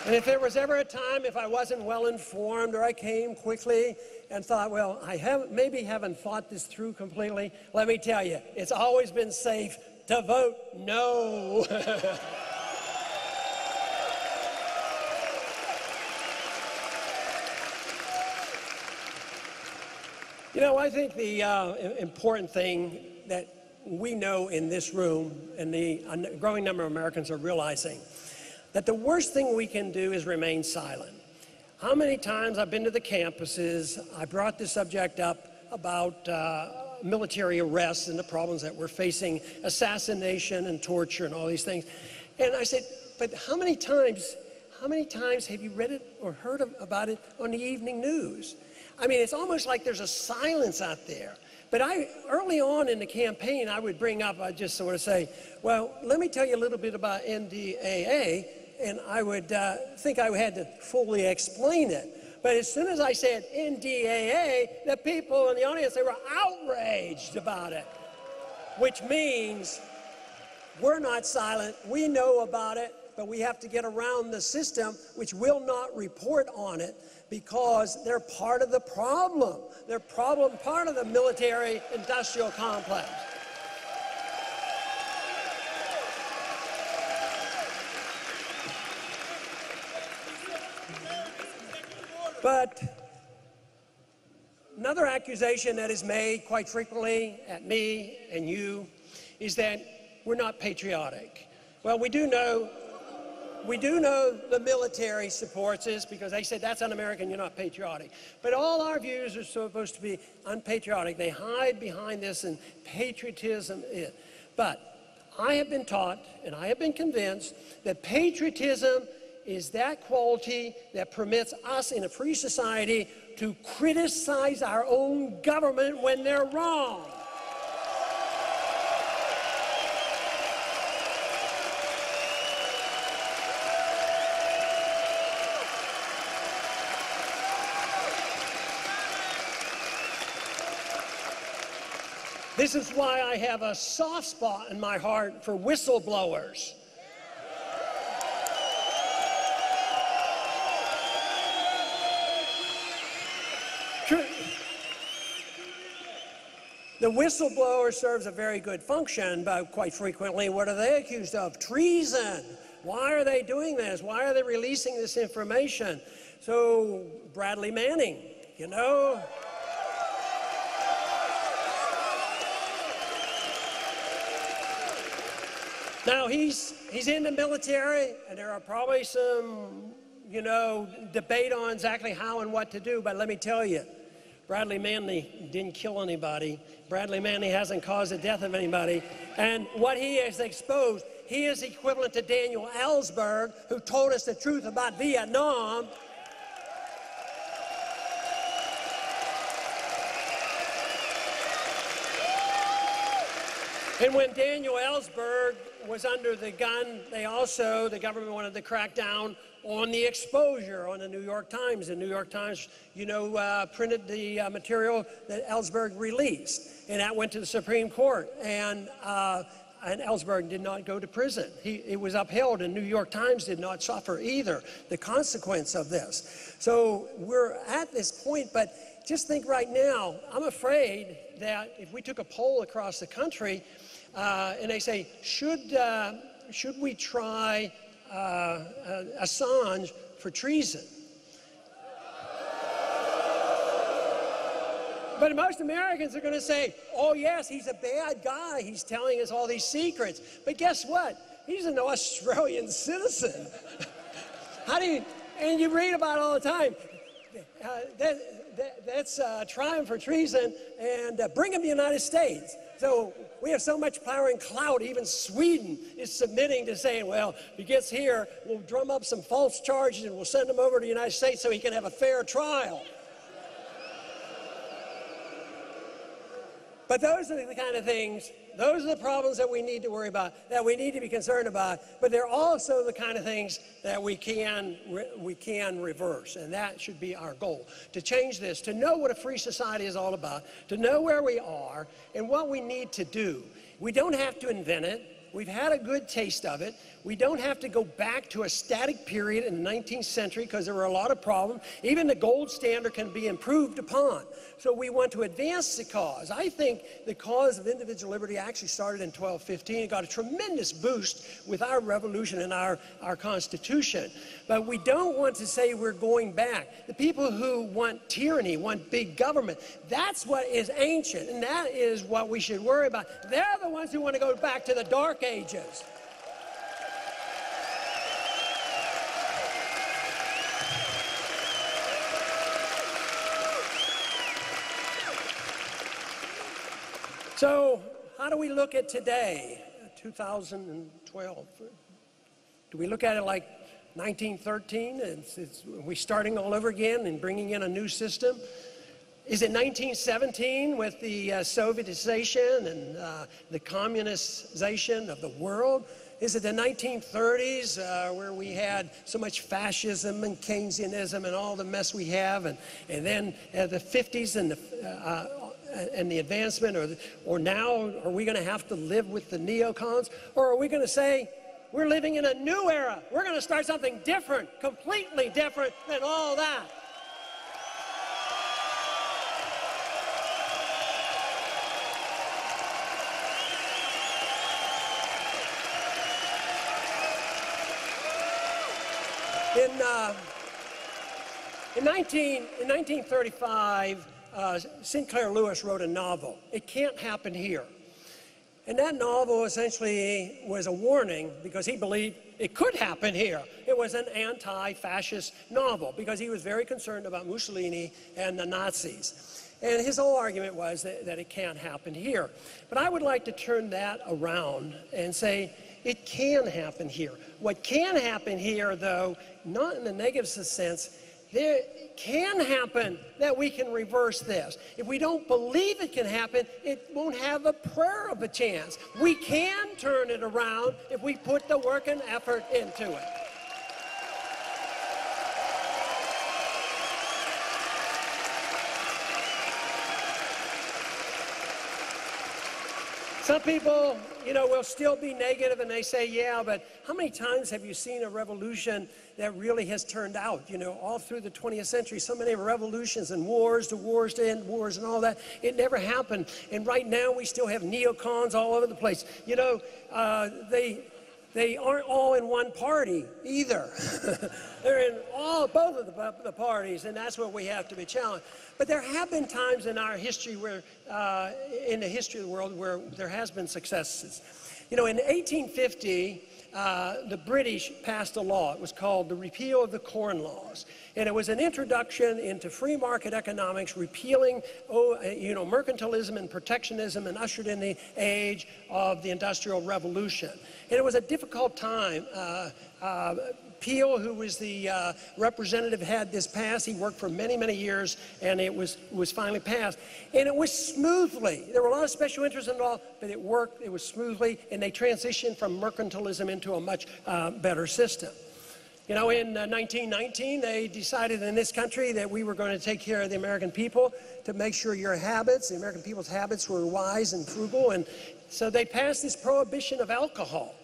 And if there was ever a time if I wasn't well informed or I came quickly and thought, well, maybe haven't thought this through completely, let me tell you, it's always been safe to vote no. You know, I think the important thing that we know in this room, and the growing number of Americans are realizing, that the worst thing we can do is remain silent. How many times I've been to the campuses, I brought this subject up about military arrests and the problems that we're facing, assassination and torture and all these things. And I said, but how many times have you read it or heard about it on the evening news? I mean, it's almost like there's a silence out there. But early on in the campaign, I would bring up, I'd just sort of say, well, let me tell you a little bit about NDAA, and I would think I had to fully explain it. But as soon as I said NDAA, the people in the audience, they were outraged about it, which means we're not silent, we know about it, but we have to get around the system which will not report on it because they're part of the problem. They're part of the military-industrial complex. But another accusation that is made quite frequently at me and you is that we're not patriotic. Well, we do know the military supports this because they said that's un-American, you're not patriotic. But all our views are supposed to be unpatriotic. They hide behind this and patriotism is. But I have been taught and I have been convinced that patriotism is that quality that permits us in a free society to criticize our own government when they're wrong. This is why I have a soft spot in my heart for whistleblowers. The whistleblower serves a very good function, but quite frequently, what are they accused of? Treason. Why are they doing this? Why are they releasing this information? So, Bradley Manning, you know. Now, he's in the military, and there are probably some, you know, debate on exactly how and what to do, but let me tell you, Bradley Manning didn't kill anybody. Bradley Manning hasn't caused the death of anybody. And what he has exposed, he is equivalent to Daniel Ellsberg, who told us the truth about Vietnam. And when Daniel Ellsberg was under the gun, the government wanted to crack down on the exposure on the New York Times. The New York Times, you know, printed the material that Ellsberg released, and that went to the Supreme Court. And Ellsberg did not go to prison. It was upheld, and New York Times did not suffer either the consequence of this. So we're at this point, but just think right now, I'm afraid that if we took a poll across the country, and they say, should we try Assange for treason? But most Americans are going to say, oh yes, he's a bad guy. He's telling us all these secrets. But guess what? He's an Australian citizen. And you read about it all the time. That's try him for treason and bring him to the United States. So we have so much power and clout, even Sweden is submitting to saying, well, if he gets here, we'll drum up some false charges and we'll send him over to the United States so he can have a fair trial. But those are the kind of things, those are the problems that we need to worry about, that we need to be concerned about, but they're also the kind of things that we can reverse, and that should be our goal, to change this, to know what a free society is all about, to know where we are and what we need to do. We don't have to invent it. We've had a good taste of it. We don't have to go back to a static period in the 19th century because there were a lot of problems. Even the gold standard can be improved upon. So we want to advance the cause. I think the cause of individual liberty actually started in 1215. It got a tremendous boost with our revolution and our Constitution. But we don't want to say we're going back. The people who want tyranny, want big government, that's what is ancient, and that is what we should worry about. They're the ones who want to go back to the Dark Ages. So how do we look at today, 2012? Do we look at it like 1913? Are we starting all over again and bringing in a new system? Is it 1917 with the Sovietization and the communization of the world? Is it the 1930s where we had so much fascism and Keynesianism and all the mess we have, and then the 50s and the advancement, or now are we going to have to live with the neocons, or are we going to say we're living in a new era, we're going to start something different, completely different than all that? In 1935, Sinclair Lewis wrote a novel, It Can't Happen Here. And that novel essentially was a warning because he believed it could happen here. It was an anti-fascist novel because he was very concerned about Mussolini and the Nazis. And his whole argument was that it can't happen here. But I would like to turn that around and say it can happen here. What can happen here, though, not in the negative sense, there can happen that we can reverse this. If we don't believe it can happen, it won't have a prayer of a chance. We can turn it around if we put the work and effort into it. Some people, will still be negative and they say, yeah, but how many times have you seen a revolution that really has turned out? All through the 20th century, so many revolutions and wars to end wars and all that. It never happened. And right now we still have neocons all over the place. They aren't all in one party either. They're in both of the parties, and that's what we have to be challenged. But there have been times in our history where, in the history of the world, where there has been successes. In 1850, the British passed a law. It was called the Repeal of the Corn Laws. And it was an introduction into free market economics, repealing, mercantilism and protectionism, and ushered in the age of the Industrial Revolution. And it was a difficult time. Peel, who was the representative, had this passed. He worked for many, many years, and it was finally passed. And it was smoothly. There were a lot of special interests involved, but it worked. It was smoothly, and they transitioned from mercantilism into a much better system. In 1919, they decided in this country that we were going to take care of the American people to make sure the American people's habits were wise and frugal. And so they passed this prohibition of alcohol.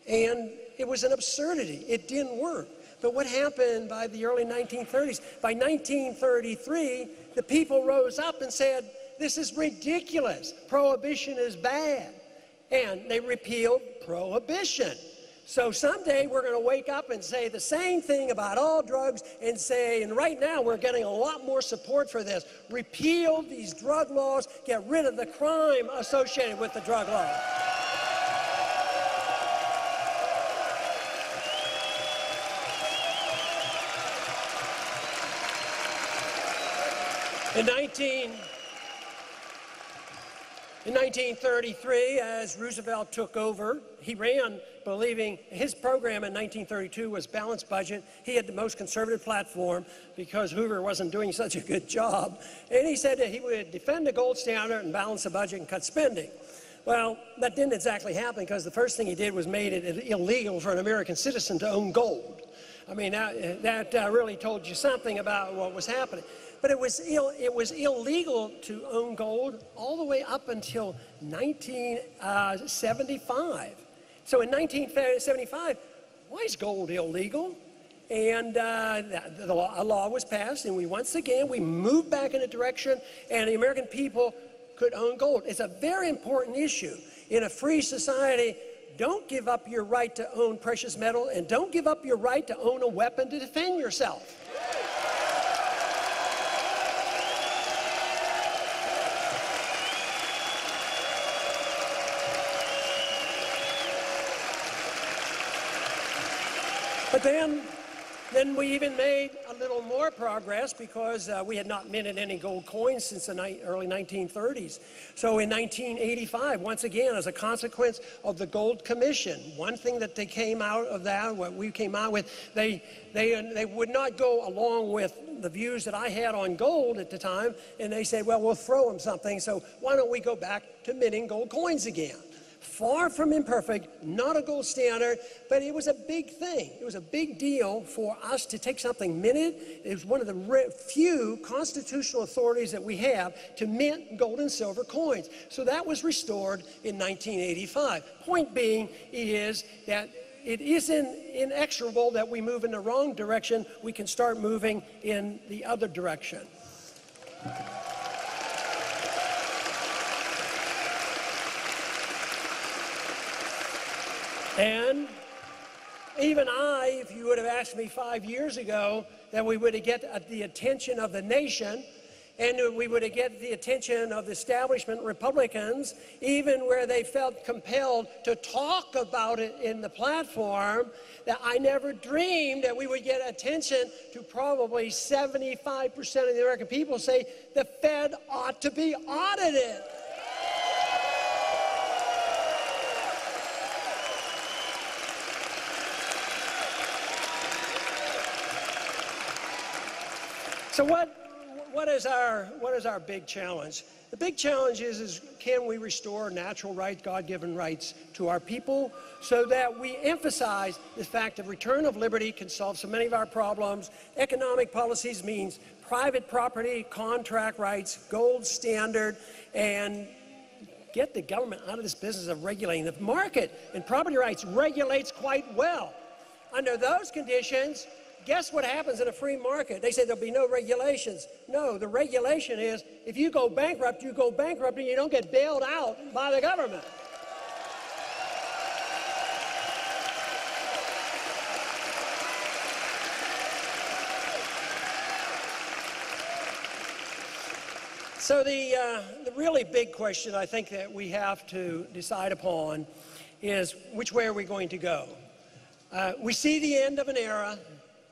And it was an absurdity. It didn't work. But what happened by the early 1930s? By 1933, the people rose up and said, this is ridiculous. Prohibition is bad. And they repealed prohibition. So someday we're going to wake up and say the same thing about all drugs and right now we're getting a lot more support for this. Repeal these drug laws, get rid of the crime associated with the drug law. In 1933, as Roosevelt took over, he ran believing his program in 1932 was balanced budget. He had the most conservative platform because Hoover wasn't doing such a good job. And he said that he would defend the gold standard and balance the budget and cut spending. Well, that didn't exactly happen because the first thing he did was made it illegal for an American citizen to own gold. I mean, that really told you something about what was happening. But it was illegal to own gold all the way up until 1975. So in 1975, why is gold illegal? And a law was passed, and we moved back in a direction, and the American people could own gold. It's a very important issue. In a free society, don't give up your right to own precious metal, and don't give up your right to own a weapon to defend yourself. But then we even made a little more progress because we had not minted any gold coins since the early 1930s. So in 1985, once again, as a consequence of the Gold Commission, one thing that they came out of that, what we came out with, they would not go along with the views that I had on gold at the time, and they said, well, we'll throw them something, so why don't we go back to minting gold coins again? Far from imperfect, not a gold standard, but it was a big thing. It was a big deal for us to take something minted. It was one of the few constitutional authorities that we have to mint gold and silver coins. So that was restored in 1985. Point being is that it isn't inexorable that we move in the wrong direction. We can start moving in the other direction. And even if you would have asked me 5 years ago that we would get the attention of the nation and we would get the attention of the establishment Republicans, even where they felt compelled to talk about it in the platform, that I never dreamed that we would get attention to probably 75% of the American people say the Fed ought to be audited. So what is our big challenge? The big challenge is can we restore natural rights, God-given rights to our people so that we emphasize the fact that return of liberty can solve so many of our problems. Economic policies means private property, contract rights, gold standard, and get the government out of this business of regulating. The market and property rights regulates quite well. Under those conditions, guess what happens in a free market? They say there'll be no regulations. No, the regulation is if you go bankrupt and you don't get bailed out by the government. So the really big question I think that we have to decide upon is which way are we going to go? We see the end of an era.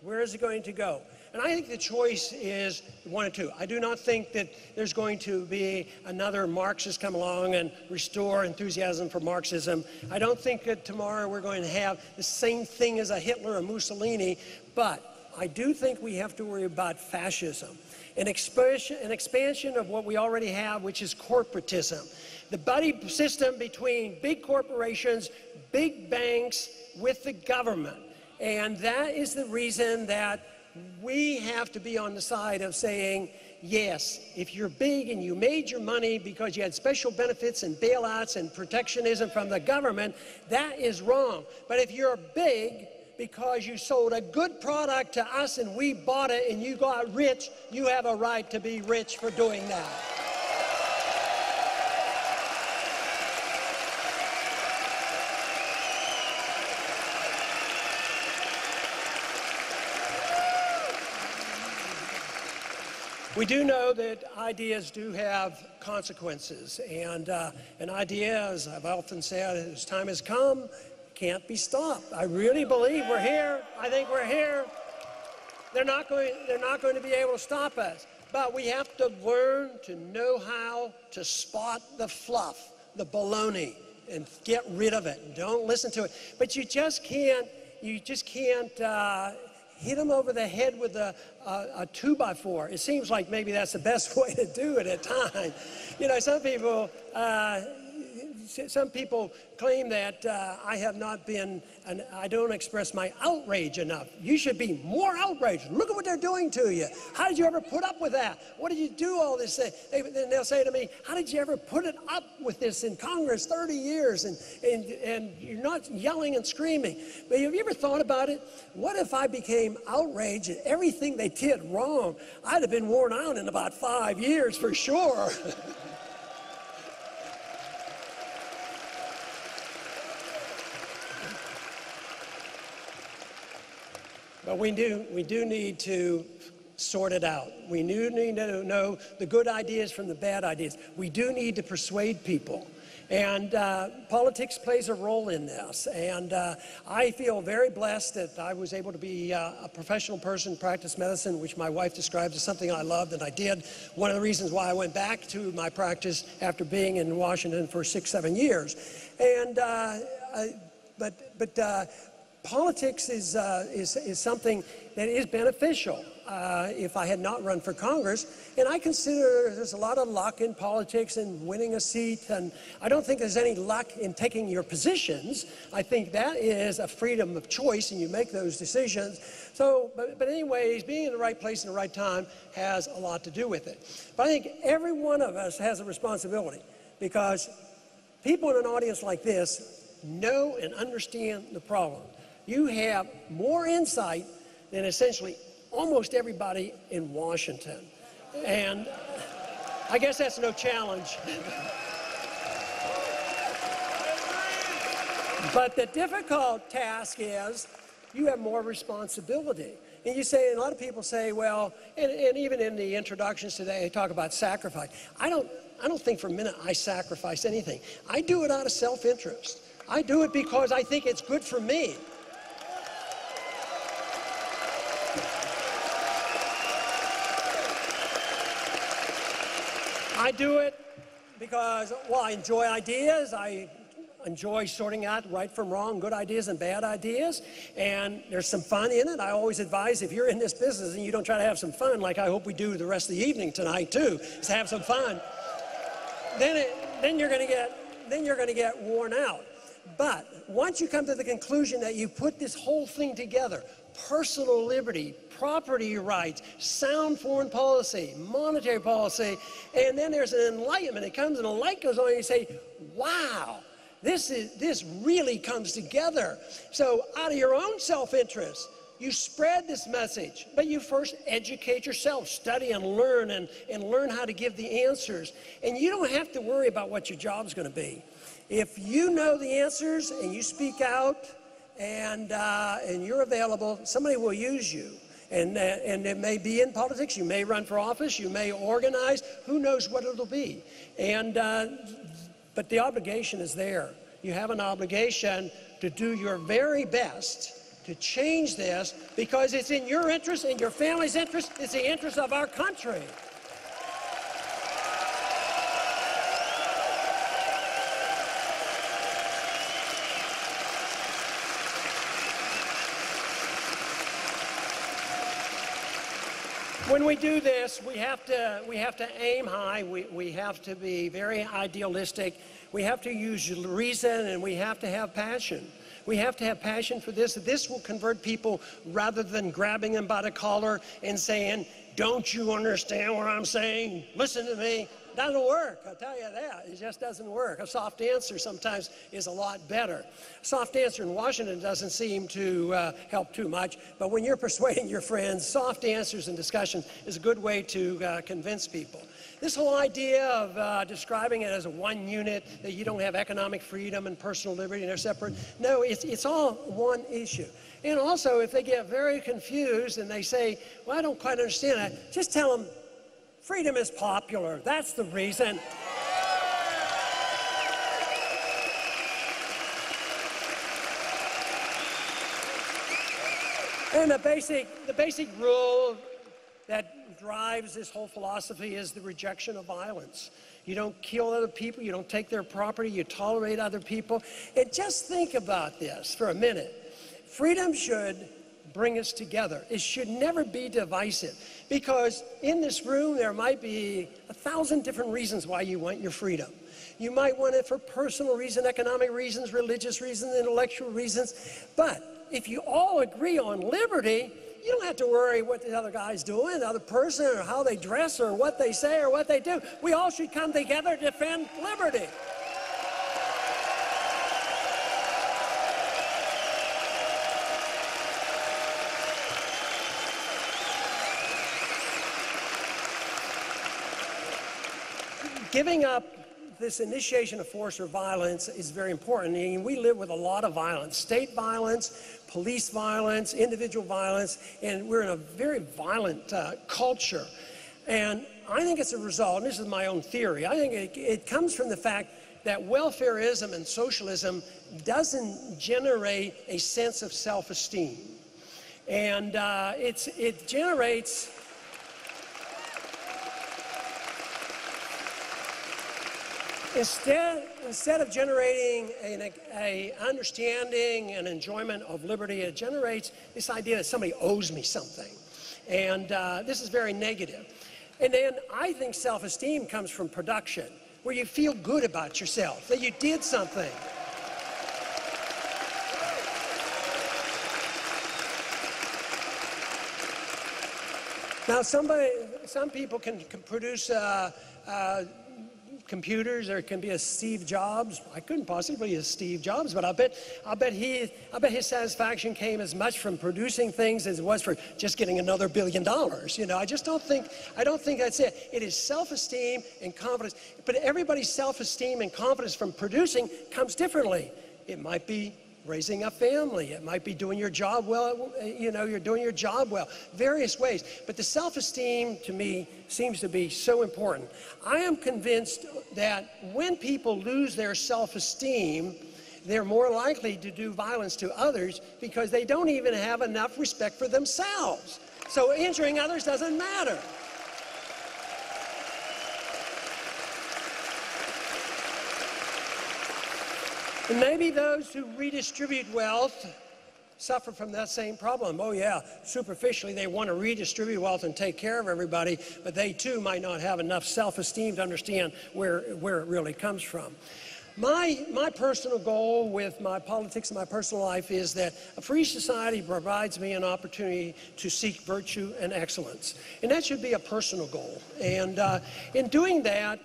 Where is it going to go? And I think the choice is one of two. I do not think that there's going to be another Marxist come along and restore enthusiasm for Marxism. I don't think that tomorrow we're going to have the same thing as a Hitler or Mussolini, but I do think we have to worry about fascism, an expansion of what we already have, which is corporatism. The buddy system between big corporations, big banks with the government. And that is the reason that we have to be on the side of saying, yes, if you're big and you made your money because you had special benefits and bailouts and protectionism from the government, that is wrong. But if you're big because you sold a good product to us and we bought it and you got rich, you have a right to be rich for doing that. We do know that ideas do have consequences, and an idea, as I've often said, as time has come, can't be stopped. I really believe we're here. I think we're here. They're not going to be able to stop us, but we have to learn to know how to spot the fluff, the baloney, and get rid of it. Don't listen to it. But you just can't hit them over the head with a 2x4. It seems like maybe that's the best way to do it at times. You know, some people some people claim that I have not been, I don't express my outrage enough. You should be more outraged. Look at what they're doing to you. How did you ever put up with that? What did you do all this? Then they'll say to me, how did you ever put it up with this in Congress 30 years and you're not yelling and screaming? But have you ever thought about it? What if I became outraged at everything they did wrong? I'd have been worn out in about 5 years for sure. But we do need to sort it out. We do need to know the good ideas from the bad ideas. We do need to persuade people. And politics plays a role in this. And I feel very blessed that I was able to be a professional person, practice medicine, which my wife describes as something I loved and I did. One of the reasons why I went back to my practice after being in Washington for 6-7 years. And politics is something that is beneficial if I had not run for Congress. And I consider there's a lot of luck in politics and winning a seat. And I don't think there's any luck in taking your positions. I think that is a freedom of choice and you make those decisions. So, but anyways, being in the right place in the right time has a lot to do with it. But I think every one of us has a responsibility because people in an audience like this know and understand the problem. You have more insight than essentially almost everybody in Washington. And I guess that's no challenge. But the difficult task is you have more responsibility. And you say, and a lot of people say, well, and even in the introductions today, they talk about sacrifice. I don't think for a minute I sacrifice anything. I do it out of self-interest. I do it because I think it's good for me. I do it because, well, I enjoy ideas. I enjoy sorting out right from wrong, good ideas and bad ideas. And there's some fun in it. I always advise if you're in this business and you don't try to have some fun, like I hope we do the rest of the evening tonight too, is have some fun. Then you're going to get worn out. But once you come to the conclusion that you put this whole thing together, personal liberty, property rights, sound foreign policy, monetary policy, and then there's an enlightenment. It comes and a light goes on and you say, wow, this really comes together. So out of your own self-interest, you spread this message, but you first educate yourself, study and learn learn how to give the answers. And you don't have to worry about what your job's going to be. If you know the answers and you speak out and you're available, somebody will use you. And it may be in politics, you may run for office, you may organize, who knows what it'll be. But the obligation is there. You have an obligation to do your very best to change this because it's in your interest, in your family's interest, it's the interest of our country. When we do this, we have to aim high. We have to be very idealistic. We have to use reason, and we have to have passion. We have to have passion for this. This will convert people rather than grabbing them by the collar and saying, don't you understand what I'm saying? Listen to me. Doesn't work, I'll tell you that. It just doesn't work. A soft answer sometimes is a lot better. A soft answer in Washington doesn't seem to help too much, but when you're persuading your friends, soft answers and discussion is a good way to convince people. This whole idea of describing it as a one unit, that you don't have economic freedom and personal liberty and they're separate, no, it's all one issue. And also, if they get very confused and they say, well, I don't quite understand that, just tell them, freedom is popular. That's the reason. And the basic rule that drives this whole philosophy is the rejection of violence. You don't kill other people, you don't take their property, you tolerate other people. And just think about this for a minute. Freedom should bring us together. It should never be divisive, because in this room there might be 1,000 different reasons why you want your freedom. You might want it for personal reasons, economic reasons, religious reasons, intellectual reasons. But if you all agree on liberty, you don't have to worry what the other guy's doing, the other person, or how they dress, or what they say, or what they do. We all should come together to defend liberty. Giving up this initiation of force or violence is very important. I mean, we live with a lot of violence, state violence, police violence, individual violence, and we're in a very violent culture. And I think it's a result, and this is my own theory, I think it comes from the fact that welfareism and socialism doesn't generate a sense of self-esteem. And it generates Instead of generating an understanding and enjoyment of liberty, it generates this idea that somebody owes me something. And this is very negative. And then I think self-esteem comes from production, where you feel good about yourself, that you did something. Now, some people can produce computers. There can be a Steve Jobs. I couldn't possibly be a Steve Jobs, but I bet his satisfaction came as much from producing things as it was for just getting another $1 billion. You know, I don't think that's it. It is self-esteem and confidence. But everybody's self-esteem and confidence from producing comes differently. It might be raising a family. It might be doing your job well. You know, you're doing your job well. Various ways. But the self-esteem, to me, seems to be so important. I am convinced that when people lose their self-esteem, they're more likely to do violence to others because they don't even have enough respect for themselves. So injuring others doesn't matter. And maybe those who redistribute wealth suffer from that same problem. Oh yeah, superficially they want to redistribute wealth and take care of everybody, but they too might not have enough self-esteem to understand where it really comes from. My personal goal with my politics and my personal life is that a free society provides me an opportunity to seek virtue and excellence. And that should be a personal goal. And in doing that,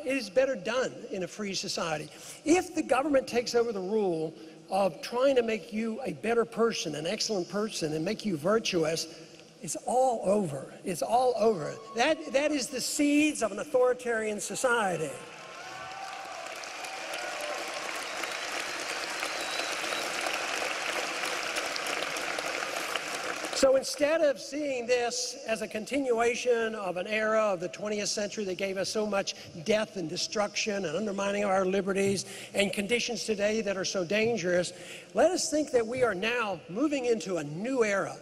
it is better done in a free society. If the government takes over the rule of trying to make you a better person, an excellent person, and make you virtuous, it's all over. It's all over. That is the seeds of an authoritarian society. So instead of seeing this as a continuation of an era of the 20th century that gave us so much death and destruction and undermining of our liberties and conditions today that are so dangerous, let us think that we are now moving into a new era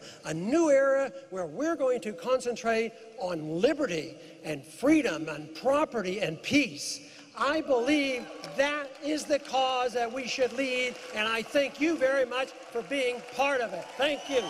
where we're going to concentrate on liberty and freedom and property and peace. I believe that is the cause that we should lead, and I thank you very much for being part of it. Thank you.